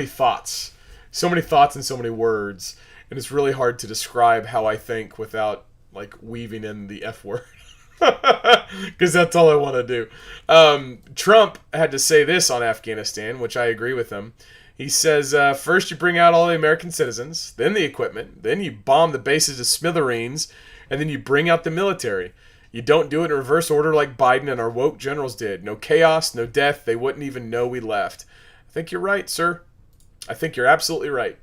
thoughts, and so many words, and it's really hard to describe how I think without like weaving in the F word. Because that's all I want to do. Trump had to say this on Afghanistan, which I agree with him. He says, first you bring out all the American citizens, then the equipment, then you bomb the bases to smithereens, and then you bring out the military. You don't do it in reverse order like Biden and our woke generals did. No chaos, no death. They wouldn't even know we left. I think you're right, sir. I think you're absolutely right.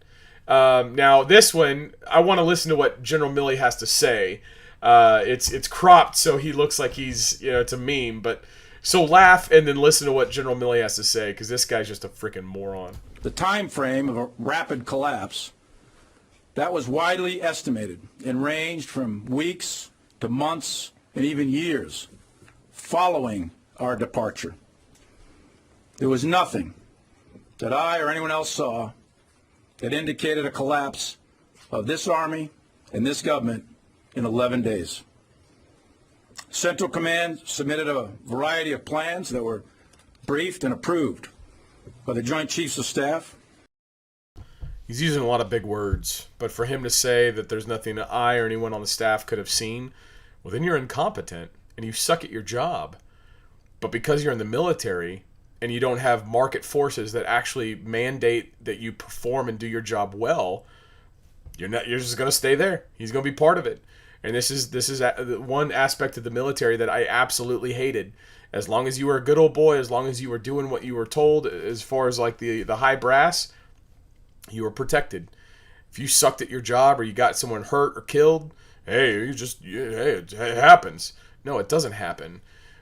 Now, this one, I want to listen to what General Milley has to say. It's cropped so he looks like he's, it's a meme, but so laugh and then listen to what General Milley has to say, because this guy's just a freaking moron. The time frame of a rapid collapse, that was widely estimated and ranged from weeks to months and even years following our departure. There was nothing that I or anyone else saw that indicated a collapse of this Army and this government in 11 days. Central Command submitted a variety of plans that were briefed and approved by the Joint Chiefs of Staff. He's using a lot of big words, but for him to say that there's nothing that I or anyone on the staff could have seen, well, then you're incompetent. and you suck at your job. But because you're in the military and you don't have market forces that actually mandate that you perform and do your job well, you're just going to stay there. He's going to be part of it. And this is one aspect of the military that I absolutely hated. As long as you were a good old boy, as long as you were doing what you were told, as far as like the high brass, you were protected. If you sucked at your job or you got someone hurt or killed, hey, it happens. No, it doesn't happen.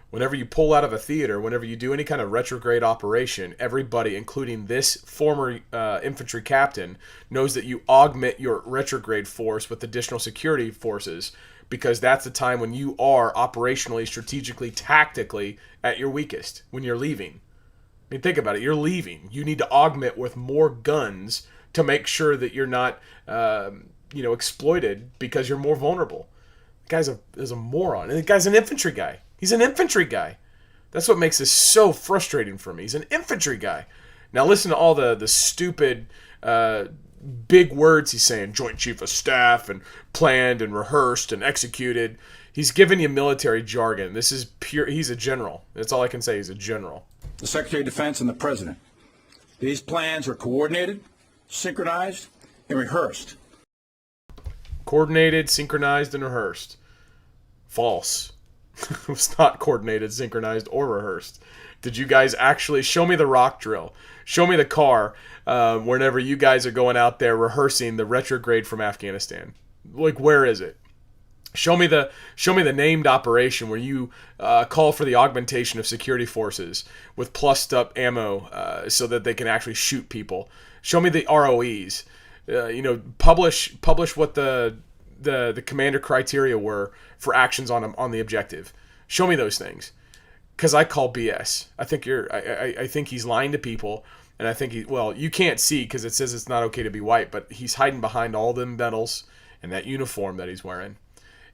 Whenever you pull out of a theater, whenever you do any kind of retrograde operation, everybody, including this former infantry captain, knows that you augment your retrograde force with additional security forces, because that's the time when you are operationally, strategically, tactically at your weakest, when you're leaving. I mean, think about it. You're leaving. You need to augment with more guns to make sure that you're not exploited because you're more vulnerable. The guy's a moron. And the guy's an infantry guy. He's an infantry guy. That's what makes this so frustrating for me. He's an infantry guy. Now listen to all the stupid big words he's saying. Joint Chief of Staff and planned and rehearsed and executed. He's giving you military jargon. This is pure. He's a general. That's all I can say. He's a general. The Secretary of Defense and the President. These plans are coordinated, synchronized, and rehearsed. Coordinated, synchronized, and rehearsed. False. It was not coordinated, synchronized, or rehearsed. Did you guys actually show me the rock drill? Show me the car whenever you guys are going out there rehearsing the retrograde from Afghanistan. Like, where is it? Show me the named operation where you call for the augmentation of security forces with plussed up ammo so that they can actually shoot people. Show me the ROEs. Publish what the commander criteria were for actions on the objective. Show me those things, because I call BS. I think he's lying to people, and I think you can't see because it says it's not okay to be white, but he's hiding behind all them medals and that uniform that he's wearing.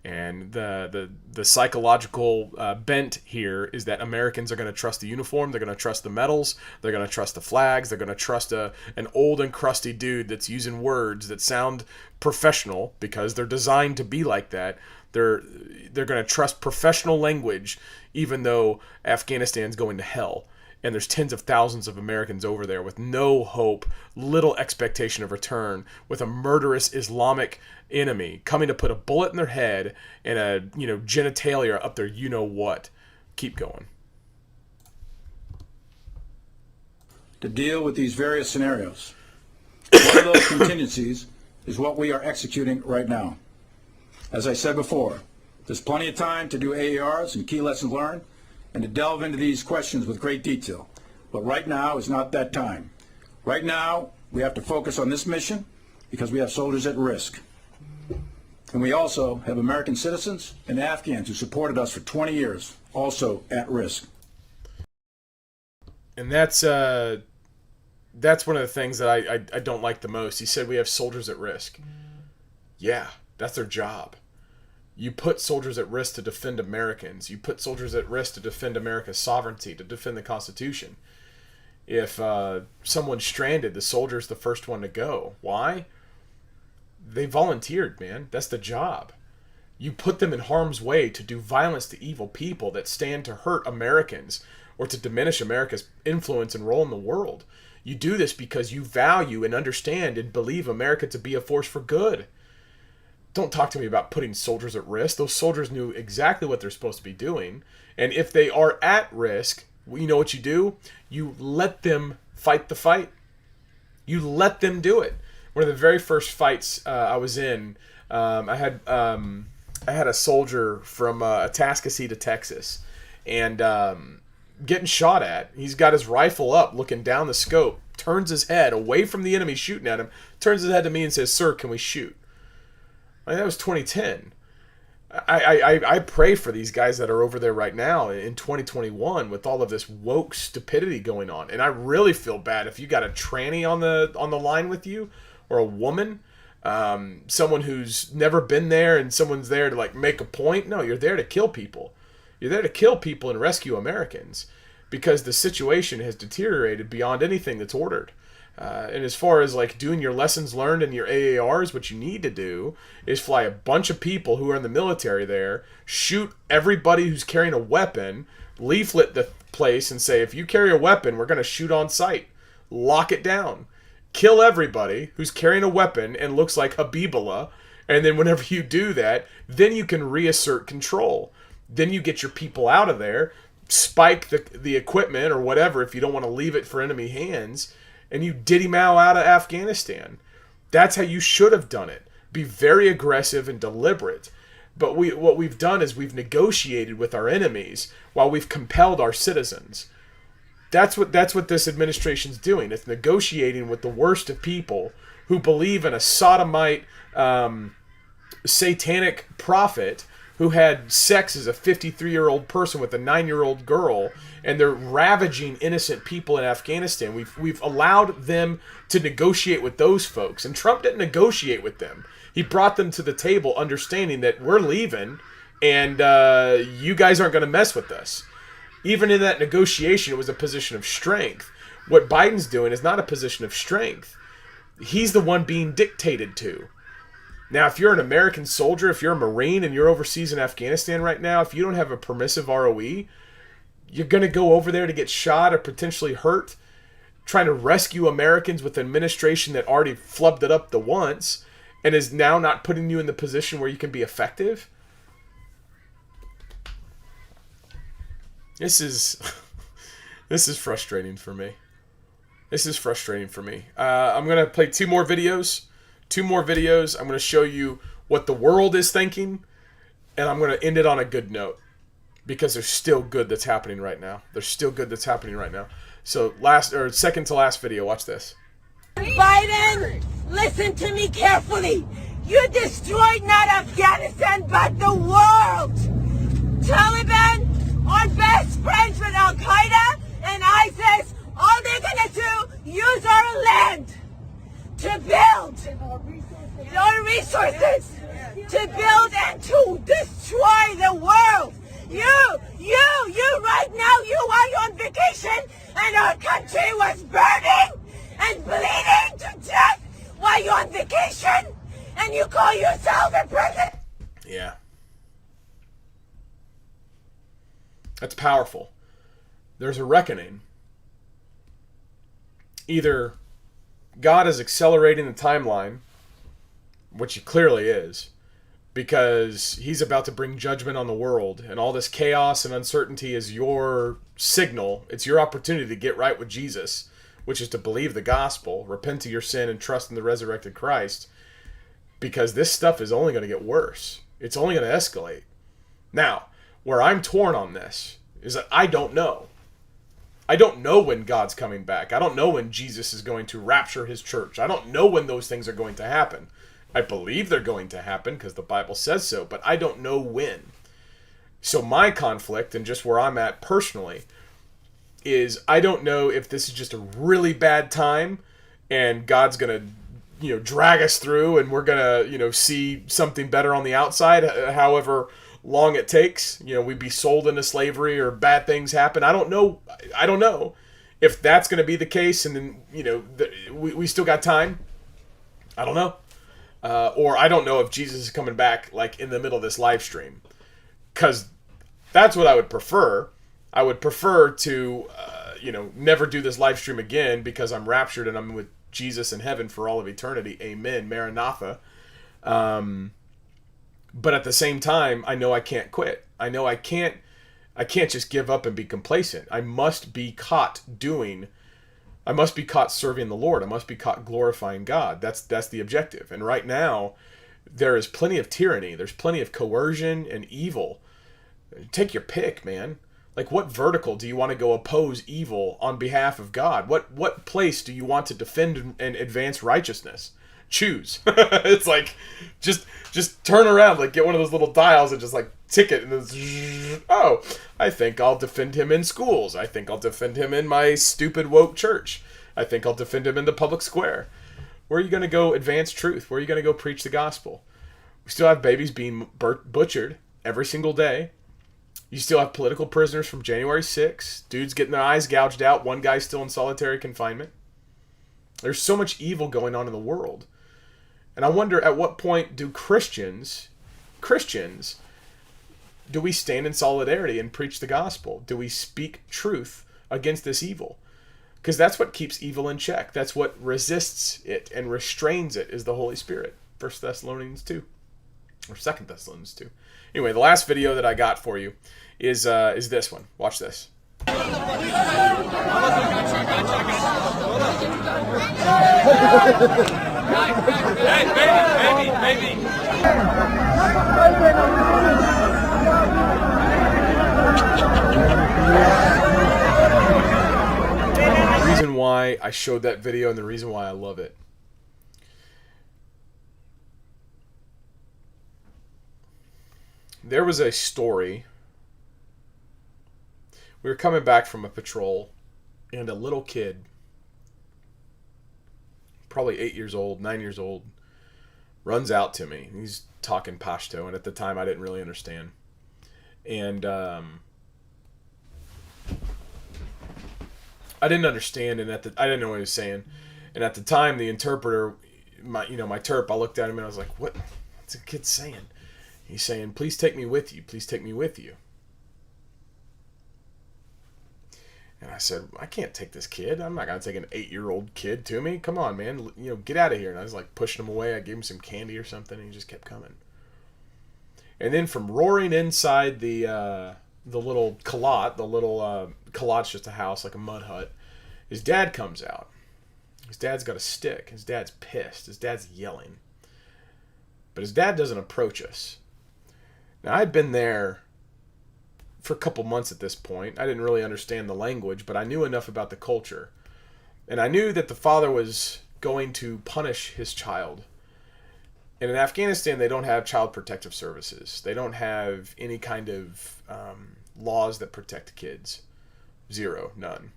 And the psychological bent here is that Americans are going to trust the uniform, they're going to trust the medals, they're going to trust the flags, they're going to trust an old and crusty dude that's using words that sound professional because they're designed to be like that. They're going to trust professional language, even though Afghanistan's going to hell. And there's tens of thousands of Americans over there with no hope, little expectation of return, with a murderous Islamic enemy coming to put a bullet in their head and a genitalia up their you-know-what. Keep going. To deal with these various scenarios. One of those contingencies is what we are executing right now. As I said before, there's plenty of time to do AERs and key lessons learned, and to delve into these questions with great detail. But right now is not that time. Right now, we have to focus on this mission because we have soldiers at risk. And we also have American citizens and Afghans who supported us for 20 years, also at risk. And that's one of the things that I don't like the most. He said we have soldiers at risk. Yeah, that's their job. You put soldiers at risk to defend Americans. You put soldiers at risk to defend America's sovereignty, to defend the Constitution. If someone's stranded, the soldier's the first one to go. Why? They volunteered, man. That's the job. You put them in harm's way to do violence to evil people that stand to hurt Americans or to diminish America's influence and role in the world. You do this because you value and understand and believe America to be a force for good. Don't talk to me about putting soldiers at risk. Those soldiers knew exactly what they're supposed to be doing. And if they are at risk, you know what you do? You let them fight the fight. You let them do it. One of the very first fights I was in, I had a soldier from Atascocita, Texas, and getting shot at. He's got his rifle up, looking down the scope, turns his head away from the enemy shooting at him, turns his head to me and says, "Sir, can we shoot?" I mean, that was 2010. I pray for these guys that are over there right now in 2021 with all of this woke stupidity going on. And I really feel bad if you got a tranny on the line with you, or a woman, someone who's never been there and someone's there to like make a point. No, you're there to kill people. You're there to kill people and rescue Americans because the situation has deteriorated beyond anything that's ordered. And as far as like doing your lessons learned and your AARs, what you need to do is fly a bunch of people who are in the military there, shoot everybody who's carrying a weapon, leaflet the place and say, if you carry a weapon, we're going to shoot on sight. Lock it down. Kill everybody who's carrying a weapon and looks like Habibullah. And then whenever you do that, then you can reassert control. Then you get your people out of there, spike the equipment or whatever if you don't want to leave it for enemy hands, and you diddy Mao out of Afghanistan. That's how you should have done it. Be very aggressive and deliberate. But what we've done is we've negotiated with our enemies while we've compelled our citizens. That's what this administration's doing. It's negotiating with the worst of people who believe in a sodomite, satanic prophet who had sex as a 53-year-old person with a 9-year-old girl, and they're ravaging innocent people in Afghanistan. We've allowed them to negotiate with those folks, and Trump didn't negotiate with them. He brought them to the table understanding that we're leaving, and you guys aren't going to mess with us. Even in that negotiation, it was a position of strength. What Biden's doing is not a position of strength. He's the one being dictated to. Now, if you're an American soldier, if you're a Marine and you're overseas in Afghanistan right now, if you don't have a permissive ROE, you're going to go over there to get shot or potentially hurt, trying to rescue Americans with an administration that already flubbed it up the once and is now not putting you in the position where you can be effective. This is frustrating for me. This is frustrating for me. I'm going to play two more videos. I'm going to show you what the world is thinking, and I'm going to end it on a good note because there's still good that's happening right now. So second to last video, watch this. Biden, listen to me carefully. You destroyed not Afghanistan, but the world. Taliban are best friends with Al-Qaeda and ISIS. All they're going to do, use our land to build our resources, to build and to destroy the world. You right now, you are on vacation and our country was burning and bleeding to death while you're on vacation and you call yourself a president. Yeah. That's powerful. There's a reckoning. Either God is accelerating the timeline, which he clearly is, because he's about to bring judgment on the world, and all this chaos and uncertainty is your signal. It's your opportunity to get right with Jesus, which is to believe the gospel, repent of your sin, and trust in the resurrected Christ, because this stuff is only going to get worse. It's only going to escalate. Now, where I'm torn on this is that I don't know. I don't know when God's coming back. I don't know when Jesus is going to rapture his church. I don't know when those things are going to happen. I believe they're going to happen because the Bible says so, but I don't know when. So my conflict, and just where I'm at personally, is I don't know if this is just a really bad time and God's going to, drag us through and we're going to, see something better on the outside, however long it takes. We'd be sold into slavery or bad things happen. I don't know if that's going to be the case, and then, we still got time. I don't know. Or I don't know if Jesus is coming back like in the middle of this live stream, because that's what I would prefer. I would prefer to, never do this live stream again because I'm raptured and I'm with Jesus in heaven for all of eternity. Amen. Maranatha. But at the same time, I know I can't quit. I know I can't just give up and be complacent. I must be caught serving the Lord. I must be caught glorifying God. That's the objective. And right now, there is plenty of tyranny. There's plenty of coercion and evil. Take your pick, man. Like, what vertical do you want to go oppose evil on behalf of God? What place do you want to defend and advance righteousness? Choose. It's like, just turn around, like get one of those little dials and just like tick it, and then, oh, I think I'll defend him in schools. I think I'll defend him in my stupid woke church. I think I'll defend him in the public square. Where are you going to go advance truth? Where are you going to go preach the gospel? We still have babies being butchered every single day. You still have political prisoners from January 6th. Dudes getting their eyes gouged out. One guy's still in solitary confinement. There's so much evil going on in the world. And I wonder, at what point do Christians, do we stand in solidarity and preach the gospel? Do we speak truth against this evil? Because that's what keeps evil in check. That's what resists it and restrains it, is the Holy Spirit. 1 Thessalonians 2. Or 2 Thessalonians 2. Anyway, the last video that I got for you is this one. Watch this. Baby. The reason why I showed that video and the reason why I love it. There was a story. We were coming back from a patrol, and a little kid, probably 8 years old, 9 years old, runs out to me. He's talking Pashto, and at the time I didn't really understand. And I didn't understand, and I didn't know what he was saying. And at the time, the interpreter, my terp, I looked at him and I was like, "What's the kid saying?" He's saying, "Please take me with you. Please take me with you." And I said, "I can't take this kid. I'm not going to take an 8-year-old kid to me. Come on, man. Get out of here." And I was like pushing him away. I gave him some candy or something, and he just kept coming. And then from roaring inside the little kalat, kalat's just a house, like a mud hut, his dad comes out. His dad's got a stick. His dad's pissed. His dad's yelling. But his dad doesn't approach us. Now, I'd been there for a couple months at this point. I didn't really understand the language, but I knew enough about the culture. And I knew that the father was going to punish his child. And in Afghanistan, they don't have child protective services. They don't have any kind of laws that protect kids. Zero. None.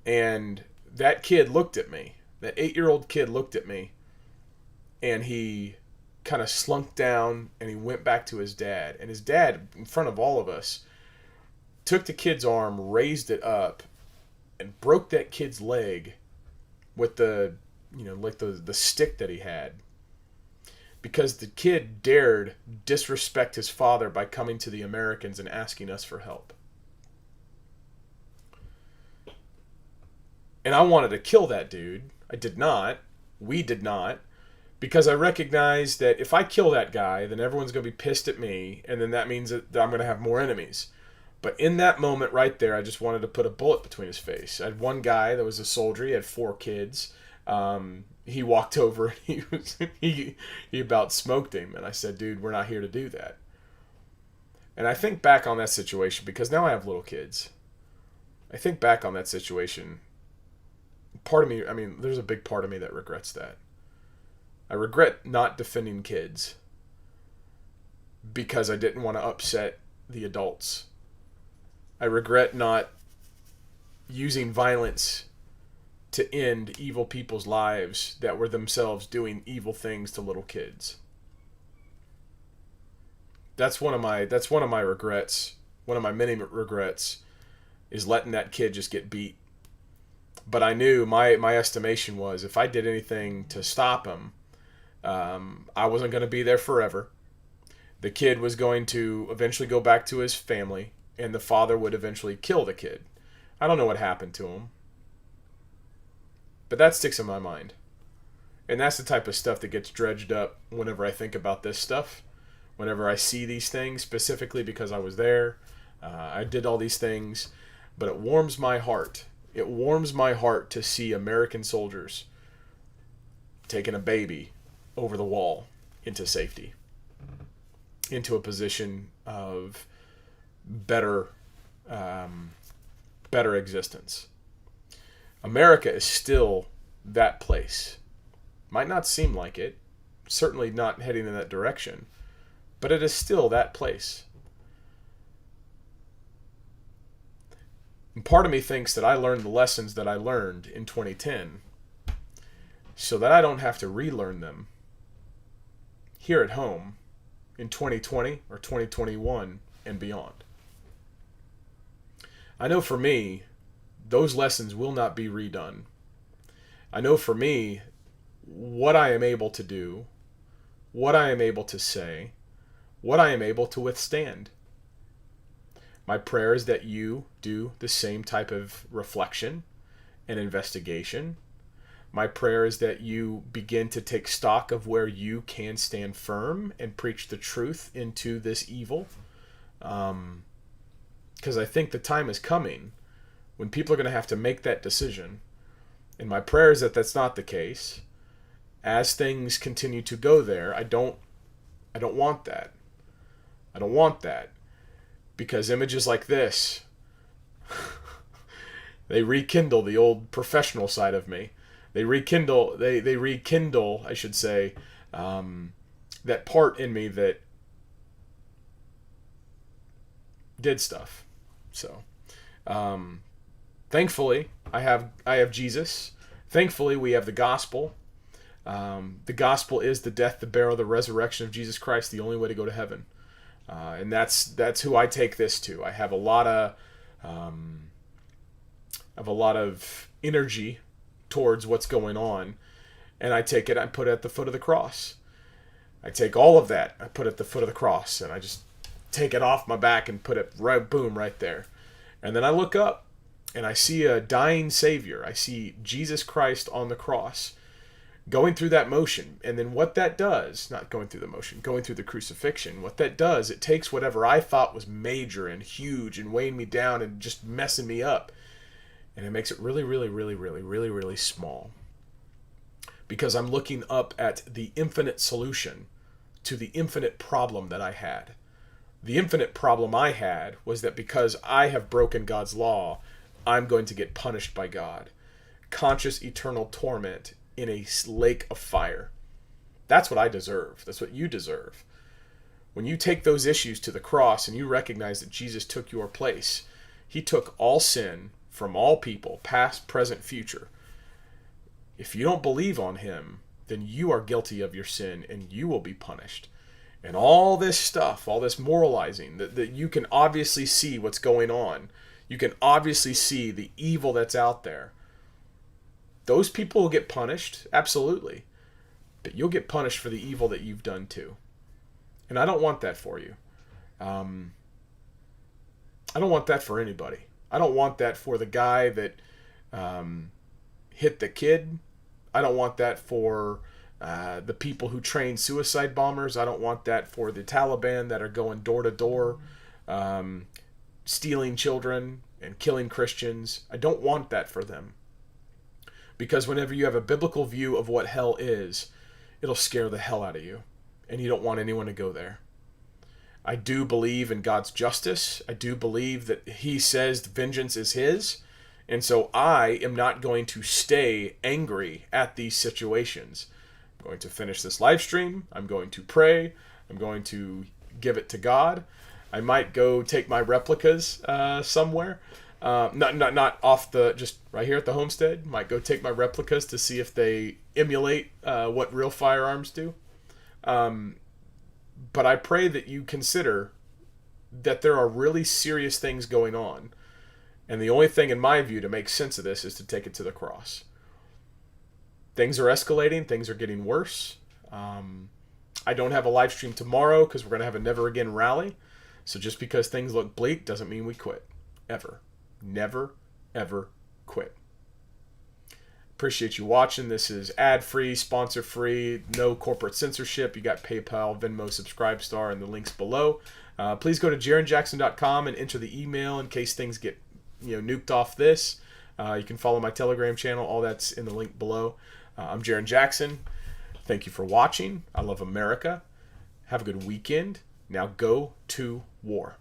And that kid looked at me. That 8-year-old kid looked at me, and he kind of slunk down, and he went back to his dad. And his dad, in front of all of us, took the kid's arm, raised it up, and broke that kid's leg with the stick that he had. Because the kid dared disrespect his father by coming to the Americans and asking us for help. And I wanted to kill that dude. I did not. We did not. Because I recognized that if I kill that guy, then everyone's going to be pissed at me, and then that means that I'm going to have more enemies. But in that moment right there, I just wanted to put a bullet between his face. I had one guy that was a soldier. He had 4 kids. He walked over and he about smoked him. And I said, "Dude, we're not here to do that." And I think back on that situation, because now I have little kids. I think back on that situation. Part of me, there's a big part of me that regrets that. I regret not defending kids because I didn't want to upset the adults. I regret not using violence to end evil people's lives that were themselves doing evil things to little kids. That's one of my regrets. One of my many regrets is letting that kid just get beat. But I knew my estimation was, if I did anything to stop him, I wasn't going to be there forever. The kid was going to eventually go back to his family, and the father would eventually kill the kid. I don't know what happened to him, but that sticks in my mind. And that's the type of stuff that gets dredged up whenever I think about this stuff, whenever I see these things, specifically because I was there. I did all these things, but it warms my heart. It warms my heart to see American soldiers taking a baby over the wall into safety, into a position of better existence. America is still that place. Might not seem like it, certainly not heading in that direction, but it is still that place. And part of me thinks that I learned the lessons that I learned in 2010 so that I don't have to relearn them here at home in 2020 or 2021 and beyond. I know for me, those lessons will not be redone. I know for me, what I am able to do, what I am able to say, what I am able to withstand. My prayer is that you do the same type of reflection and investigation. My prayer is that you begin to take stock of where you can stand firm and preach the truth into this evil. Because I think the time is coming when people are going to have to make that decision. And my prayer is that that's not the case. As things continue to go there, I don't want that. I don't want that. Because images like this, they rekindle the old professional side of me. They rekindle, I should say, that part in me that did stuff. So, thankfully, I have Jesus. Thankfully, we have the gospel. The gospel is the death, the burial, the resurrection of Jesus Christ, the only way to go to heaven. And that's who I take this to. I have a lot of energy towards what's going on, and I take it, I put it at the foot of the cross. I take all of that, I put it at the foot of the cross, and I just take it off my back and put it right there. And then I look up and I see a dying Savior. I see Jesus Christ on the cross, going through that motion. And then what that does, not going through the motion, going through the crucifixion, what that does, it takes whatever I thought was major and huge and weighing me down and just messing me up, and it makes it really, really, really, really, really, really small. Because I'm looking up at the infinite solution to the infinite problem that I had. The infinite problem I had was that because I have broken God's law, I'm going to get punished by God. Conscious eternal torment in a lake of fire. That's what I deserve. That's what you deserve. When you take those issues to the cross and you recognize that Jesus took your place, he took all sin from all people, past, present, future. If you don't believe on him, then you are guilty of your sin and you will be punished. And all this stuff, all this moralizing, that you can obviously see what's going on. You can obviously see the evil that's out there. Those people will get punished, absolutely. But you'll get punished for the evil that you've done too. And I don't want that for you. I don't want that for anybody. I don't want that for the guy that hit the kid. I don't want that for the people who train suicide bombers. I don't want that for the Taliban that are going door to door, stealing children and killing Christians. I don't want that for them. Because whenever you have a biblical view of what hell is, it'll scare the hell out of you. And you don't want anyone to go there. I do believe in God's justice. I do believe that he says vengeance is his. And so I am not going to stay angry at these situations. I'm going to finish this live stream. I'm going to pray. I'm going to give it to God. I might go take my replicas somewhere. Not off the, just right here at the Homestead. Might go take my replicas to see if they emulate what real firearms do. But I pray that you consider that there are really serious things going on. And the only thing in my view to make sense of this is to take it to the cross. Things are escalating. Things are getting worse. I don't have a live stream tomorrow because we're going to have a Never Again rally. So just because things look bleak doesn't mean we quit. Ever. Never, ever quit. Appreciate you watching. This is ad-free, sponsor-free, no corporate censorship. You got PayPal, Venmo, Subscribestar, and the links below. Please go to jarrinjackson.com and enter the email in case things get nuked off this. You can follow my Telegram channel. All that's in the link below. I'm Jarrin Jackson. Thank you for watching. I love America. Have a good weekend. Now go to war.